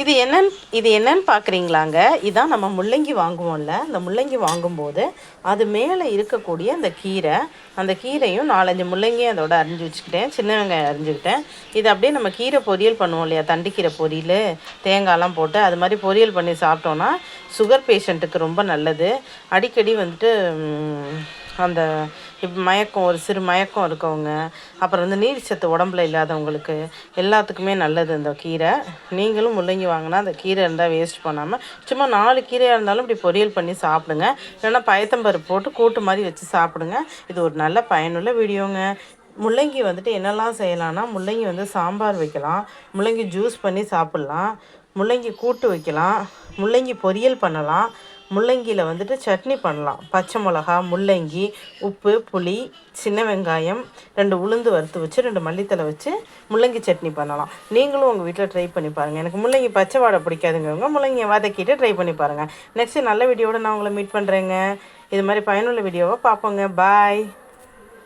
இது என்னன்னு பார்க்குறீங்களாங்க? இதான் நம்ம முள்ளங்கி வாங்குவோம்ல, அந்த முள்ளங்கி வாங்கும்போது அது மேலே இருக்கக்கூடிய அந்த கீரையும் 4, 5 முள்ளங்கியும் அதோட அரிஞ்சு வச்சுக்கிட்டேன். சின்ன வெங்காயம் அரிஞ்சுக்கிட்டேன். இது அப்படியே நம்ம கீரை பொரியல் பண்ணுவோம் இல்லையா, தண்டுக்கீரை பொரியல், தேங்காய்லாம் போட்டு அது மாதிரி பொரியல் பண்ணி சாப்பிட்டோன்னா சுகர் பேஷண்ட்டுக்கு ரொம்ப நல்லது. அடிக்கடி வந்துட்டு அந்த மயக்கம், ஒரு சிறு மயக்கம் இருக்கவங்க, அப்புறம் வந்து நீர் சத்து உடம்புல இல்லாதவங்களுக்கு எல்லாத்துக்குமே நல்லது இந்த கீரை. நீங்களும் முள்ளங்கி வாங்கினா அந்த கீரை இருந்தால் வேஸ்ட் பண்ணாமல் சும்மா 4 கீரையாக இருந்தாலும் இப்படி பொரியல் பண்ணி சாப்பிடுங்க. இல்லைன்னா பயத்தம்பருப்பு போட்டு கூட்டு மாதிரி வச்சு சாப்பிடுங்க. இது ஒரு நல்ல பயனுள்ள வீடியோங்க. முள்ளங்கி வந்துட்டு என்னெல்லாம் செய்யலாம்னா, முள்ளங்கி வந்து சாம்பார் வைக்கலாம், முள்ளங்கி ஜூஸ் பண்ணி சாப்பிட்லாம், முள்ளங்கி கூட்டு வைக்கலாம், முள்ளங்கி பொரியல் பண்ணலாம், முள்ளங்கியில் வந்துட்டு சட்னி பண்ணலாம். பச்சை மிளகா, முள்ளங்கி, உப்பு, புளி, சின்ன வெங்காயம், 2 உளுந்து வறுத்து வச்சு 2 மல்லித்தலை வச்சு முள்ளங்கி சட்னி பண்ணலாம். நீங்களும் உங்கள் வீட்டில் ட்ரை பண்ணி பாருங்கள். எனக்கு முள்ளங்கி பச்சை வாடை பிடிக்காதுங்கிறவங்க முள்ளங்கியை வதக்கிட்டு ட்ரை பண்ணி பாருங்கள். நெக்ஸ்ட்டு நல்ல வீடியோவோட நான் உங்களை மீட் பண்ணுறேங்க. இது மாதிரி பயனுள்ள வீடியோவை பார்ப்போங்க. பாய்.